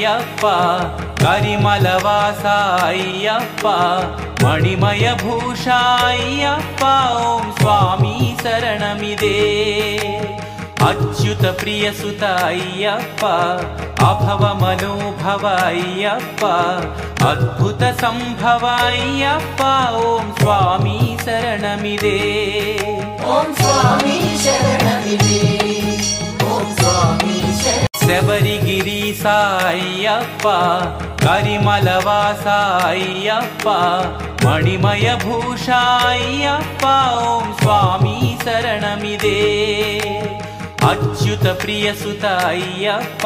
అయ్యప్ప కరిమలవాస అయ్యప్ప మణిమయ భూష అయ్యప్ప ఓం స్వామి శరణమిదే అచ్యుత ప్రియసుత అయ్యప్ప అభవ మనోభవ అయ్యప్ప అద్భుత సంభవ అయ్యప్ప ఓం స్వామి శరణమిదే ఓం స్వామి శరణమిదే ఓం స్వామి శబరిగిరి సాయ్యప్ప కరిమలవాస అయ్యప్ప మణిమయ భూష అయ్యప్ప ఓం స్వామి శరణమిదే అచ్యుత ప్రియసుత అయ్యప్ప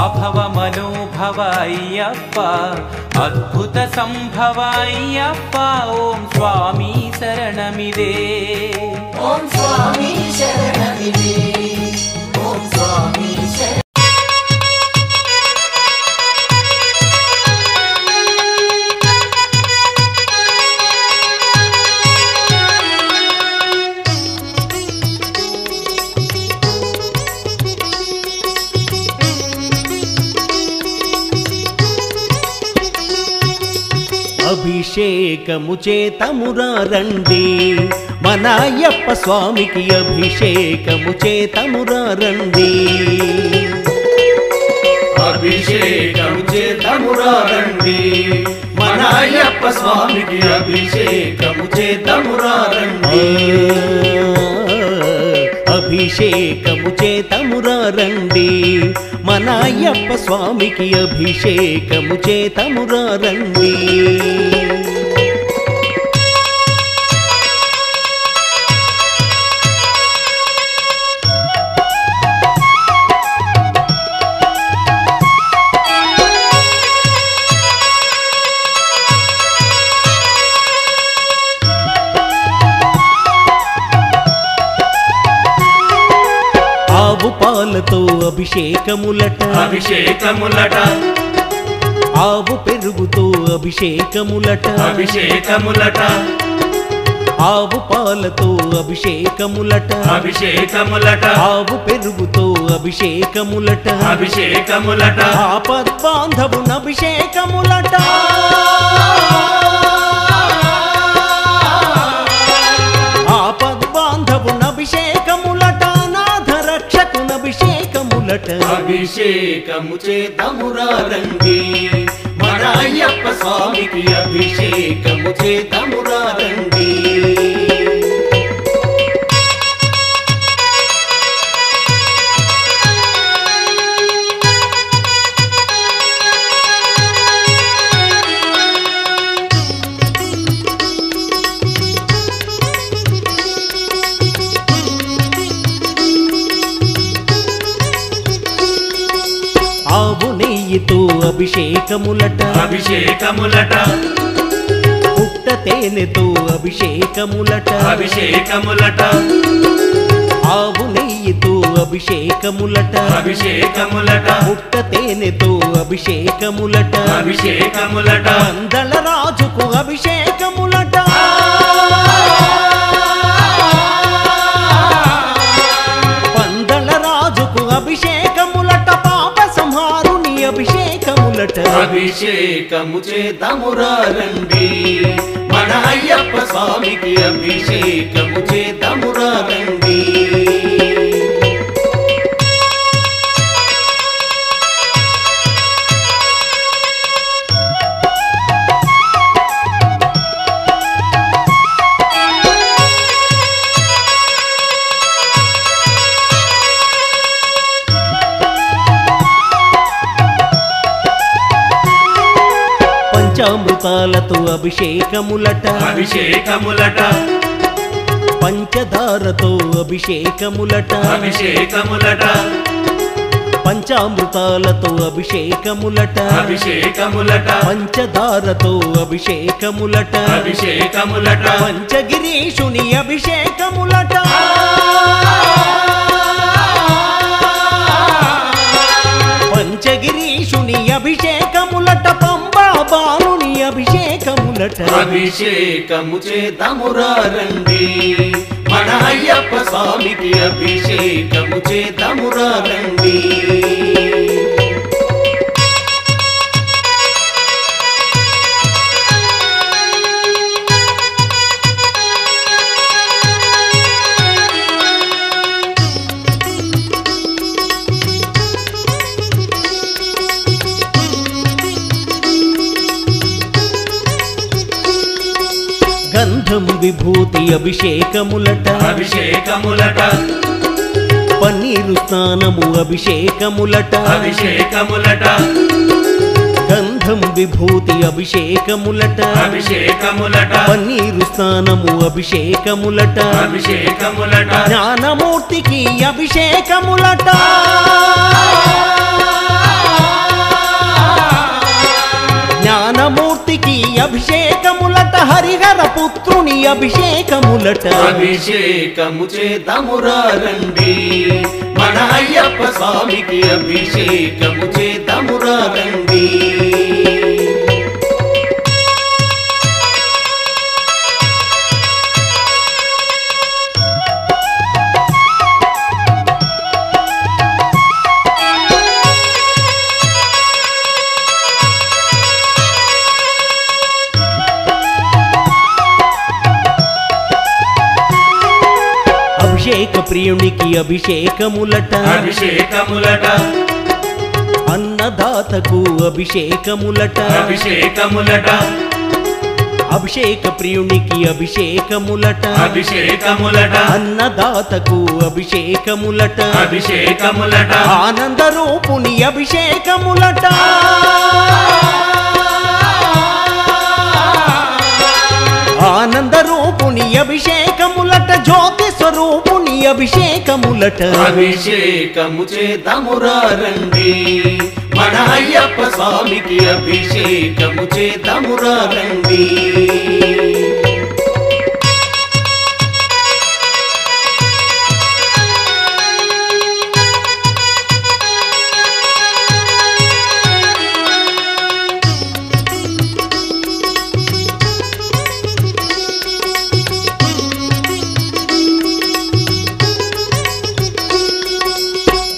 అభవ మనోభవ అయ్యప్ప అద్భుత సంభవ అయ్యప్ప ఓం స్వామి శరణమిదే ఓం స్వామి శరణమిదే ఓం స్వామి అభిషేకము చేతమురా రండి మన అయ్యప్ప స్వామికి అభిషేకము చేతమురా రండి అభిషేకము చేతమురా రండి మన అయ్యప్ప స్వామికి అభిషేకము చేతమురా రండి అభిషేకము చేతమురా రండి మన అయ్యప్ప స్వామికి అభిషేకము చేతమురా రండి ఆవు పాలతో అభిషేకములట అభిషేకములట ఆవు పెరుగుతో అభిషేకములట అభిషేకములట ఆవు పాలతో అభిషేకములట అభిషేకములట ఆవు పెరుగుతో అభిషేకములట అభిషేకములట ఆపద్బాంధవున అభిషేకములట ఆపద్బాంధవున అభిషేకములట నాథ రక్షకున అభిషేకములట అభిషేకము చేతమురా రండి మన అయ్యప్ప స్వామికి అభిషేకము చేతమురా రండి ఆవు నెయ్యితో అభిషేకములట అభిషేకములట పుట్ట తేనెతో అభిషేకములట అభిషేకములట ఆవు నెయ్యితో అభిషేకములట అభిషేకములట పుట్ట తేనెతో అభిషేకములట అభిషేకములట అందల రాజుకు అభిషేకములట పందల రాజుకు అభిషేకములట పాప సంహారుని అభిషేకములట అభిషేకము చేతమురా రండి మన అయ్యప్ప స్వామికి అభిషేకము చేతమురా రండి పంచామృతాలతో అభిషేకములట అభిషేకములట పంచదారతో అభిషేకములట అభిషేకములట పంచామృతాలతో అభిషేకములట అభిషేకములట పంచదారతో అభిషేకములట అభిషేకములట పంచగిరీషుని అభిషేకములట పంచగిరీషుని అభిషేకములట పంబా బాలుని అభిషేకములట అభిషేకము చేతమురా రండి మన అయ్యప్ప స్వామికి అభిషేకము చేతమురా రండి విభూతి అభిషేకములట అభిషేకములట పన్నీరు స్నానము అభిషేకములట అభిషేకములట గంధం విభూతి అభిషేకములట అభిషేకములట పన్నీరు స్నానము అభిషేకములట అభిషేకములట జ్ఞానమూర్తికి అభిషేకములట జ్ఞానమూర్తికి అభిషేకములట హరిహర పుత్రుని అభిషేకములట అభిషేకము చేద్దామురా రండి మన అయ్యప్ప స్వామికి అభిషేకము చేద్దామురా రండి అభిషేక ప్రియునికి అభిషేకములట అభిషేకములట అన్నదాతకు అభిషేకములట అభిషేకములట అభిషేక ప్రియునికి అభిషేకములట అభిషేకములట అన్నదాతకు అభిషేకములట అభిషేకములట ఆనంద రూపుని అభిషేకములట ఆనంద రూపుని అభిషేకములట జ్యోతి స్వరూపుని అభిషేకములట అభిషేకము చేద్దామురా రండి మన అయ్యప్ప స్వామికి అభిషేకము చేద్దామురా రండి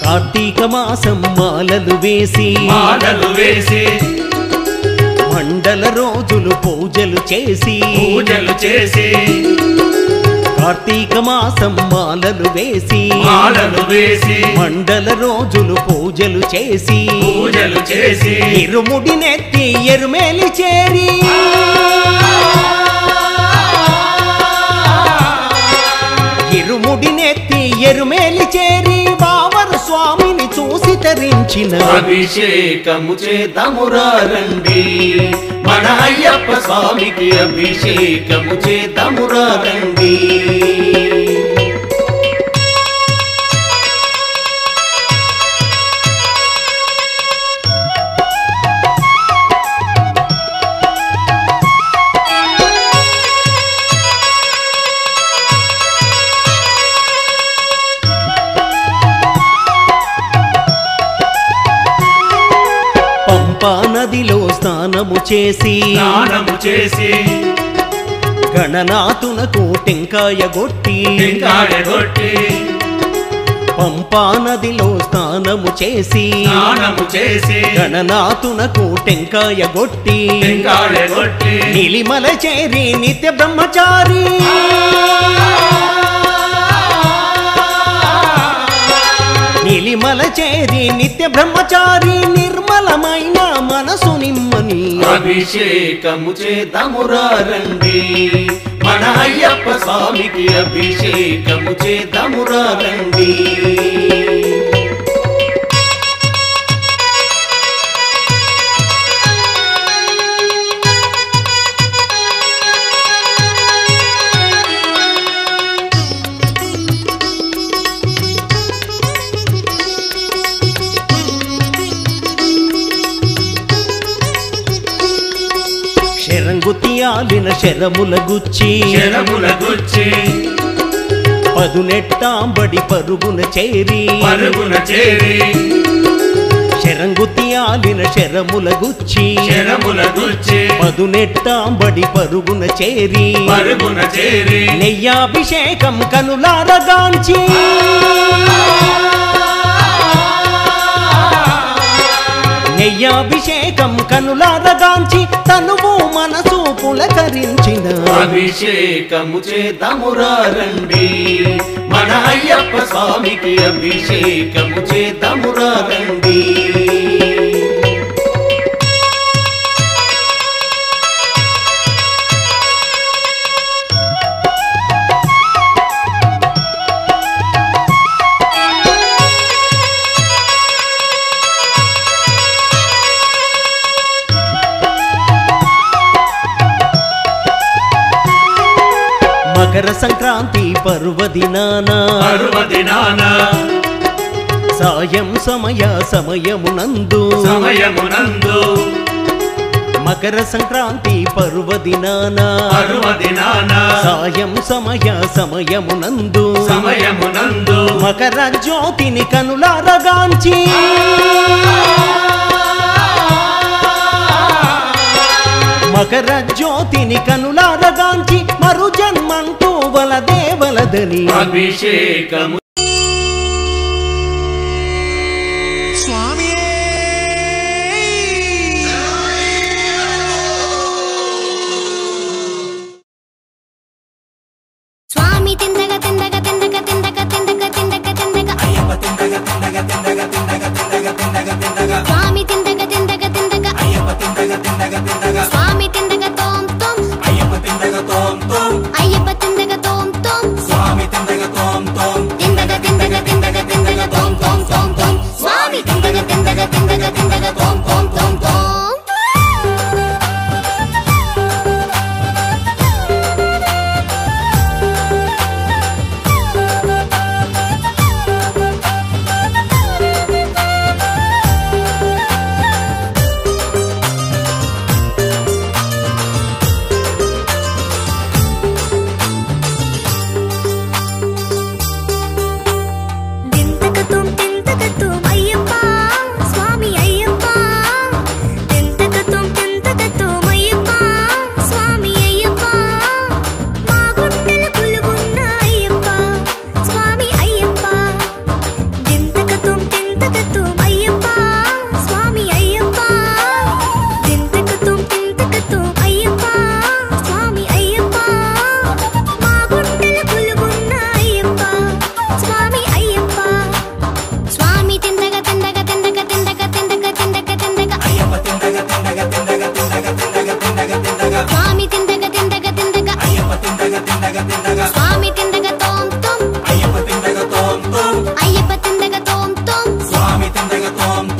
కార్తీక మాసం మాలలు వేసి మాలలు వేసి మండల రోజులు పూజలు చేసి పూజలు చేసి కార్తీక మాసం మాలలు వేసి మాలలు వేసి మండల రోజులు పూజలు చేసి పూజలు చేసి ఇరుముడి నెత్తి ఎరుమేలి చేరి ఇరుముడి నెత్తి ఎరుమేలి చేరి బావరు స్వామిని చూసి తరించిన అభిషేకము చేద్దామురా రండి మన అయ్యప్ప స్వామికి అభిషేకము చేద్దామురా రండి పంపా నదిలో స్నానము చేసి స్నానము చేసి గణనాథునకు టెంకాయ గొట్టి టెంకాయ కొట్టి పంపా నదిలో స్నానము చేసి స్నానము చేసి గణనాథునకు టెంకాయ గొట్టి టెంకాయ కొట్టి నీలిమల చేరి నిత్య బ్రహ్మచారి నీలిమల చేరి నిత్య బ్రహ్మచారి నిర్మలమైన మనసు నిమ్మని అభిషేకము చేద్దామురా రండి మన అయ్యప్ప స్వామికి అభిషేకము చేద్దామురా రండి శరంగుతియాలిన శరముల గుచ్చి శరముల గుచ్చి పదునెట్టాంబడి పరుగున చేరి పరుగున చేరి శరంగుతియాలిన శరముల గుచ్చి శరముల గుచ్చి పదునెట్టాంబడి పరుగున చేరి పరుగున చేరి నెయ్యాభిషేకం కనులారగాంచి నెయ్యాభిషేకం కనులారగాంచి తనువు మనసు పులకరించిన అభిషేకము చేద్దామురా రండి మన అయ్యప్ప స్వామికి అభిషేకము చేద్దామురా రండి మకర సంక్రాంతి పర్వదినాన సాయం సమయమునందు మకర సంక్రాంతి పర్వదినాన సాయం సమయమునందు మకర జ్యోతిని కనులారగాంచి మకర జ్యోతిని కనులారగాంచి మరు జన్మంటూ వలదేవలదని అభిషేకము స్వామి తిందగ తిందగ తిందగ తిందగ తిందగ తిందగ తిందగ అయ్యప్ప తిందగ తిందగ తిందగ తిందగ తిందగ తిందగ తిందగ స్వామి తిందగ తిందగ తిందగ అయ్యప్ప తిందగ తిందగ తిందగ స్వామి తిందగ తోం తోం అయ్యప్ప తిందగ తోం తోం అయ్యప్ప తిందగ తోం తోం స్వామి తిందగ తోం తోం తిందగ తిందగ తిందగ తిందగ తోం తోం తోం తోం స్వామి తిందగ తిందగ తిందగ తిందగ తోం తోం తోం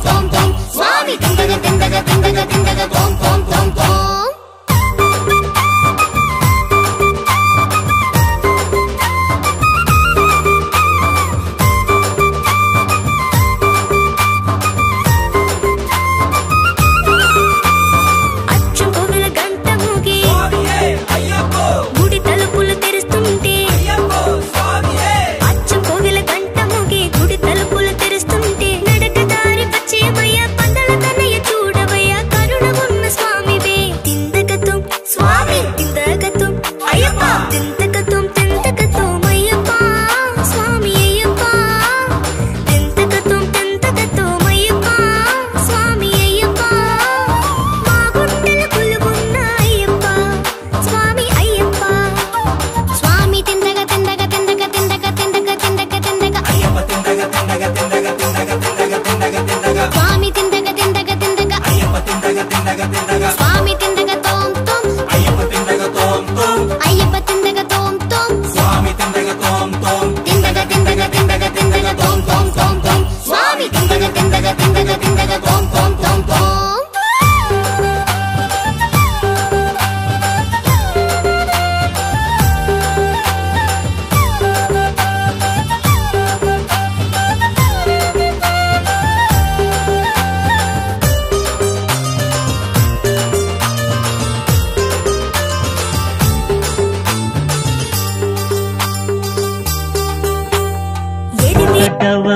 తోం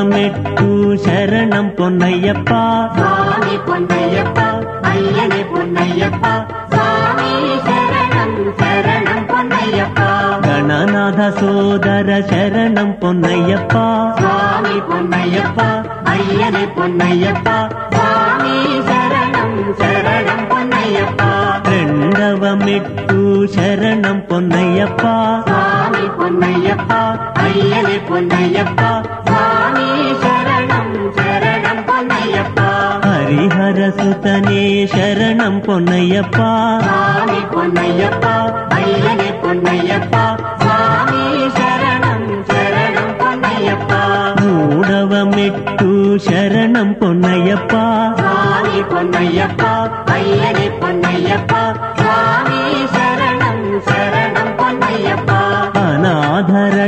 మెట్టు శరణం పొన్నయ్యప్ప స్వామి పొన్నయ్యప్ప అయ్యనే పొన్నయ్యప్ప స్వామి శరణం శరణం పొన్నయ్యప్ప గణనాథ సోదర శరణం పొన్నయ్యప్ప స్వామి పొన్నయ్యప్ప అయ్యనే పొన్నయ్యప్ప స్వామి శరణం శరణం పొన్నయ్యప్ప రెండవ మెట్టు శరణం పొన్నయ్యప్ప స్వామి పొన్నయ్యప్ప అయ్యనే పొన్నయ్యప్ప స్వామి శరణం శరణం పొన్నయ్యప్ప హరిహర సుతనే శరణం పొన్నయ్యప్ప స్వామి పొన్నయ్యప్ప అయ్యనే పొన్నయ్యప్ప స్వామి శరణం శరణం పొన్నయ్యప్ప మూడవ మెట్టు శరణం పొన్నయ్యప్ప స్వామి పొన్నయ్యప్ప అయ్యనే పొన్నయ్యప్ప స్వామి శరణం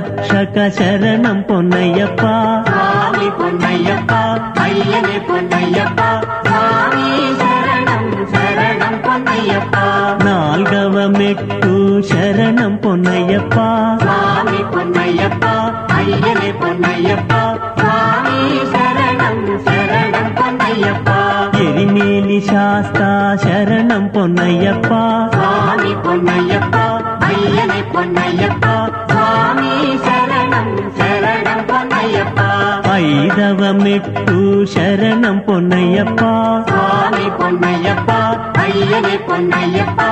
ரட்சக சரணம் பொன்னையப்பா சுவாமி பொன்னையப்பா ஐயனே பொன்னையப்பா சுவாமி சரணம் சரணம் பொன்னையப்பா நால்கவமெட்டு சரணம் பொன்னையப்பா சுவாமி பொன்னையப்பா ஐயனே பொன்னையப்பா சுவாமி சரணம் சரணம் பொன்னையப்பா எரிமேலி சாஸ்தா சரணம் பொன்னையப்பா சுவாமி பொன்னையப்பா ஐயனே பொன்னையப்பா சுவாமி சரணம் சரணம் பொன்னையப்பா ஐதவமெட்டு சரணம் பொன்னையப்பா சுவாமி பொன்னையப்பா ஐயனே பொன்னையப்பா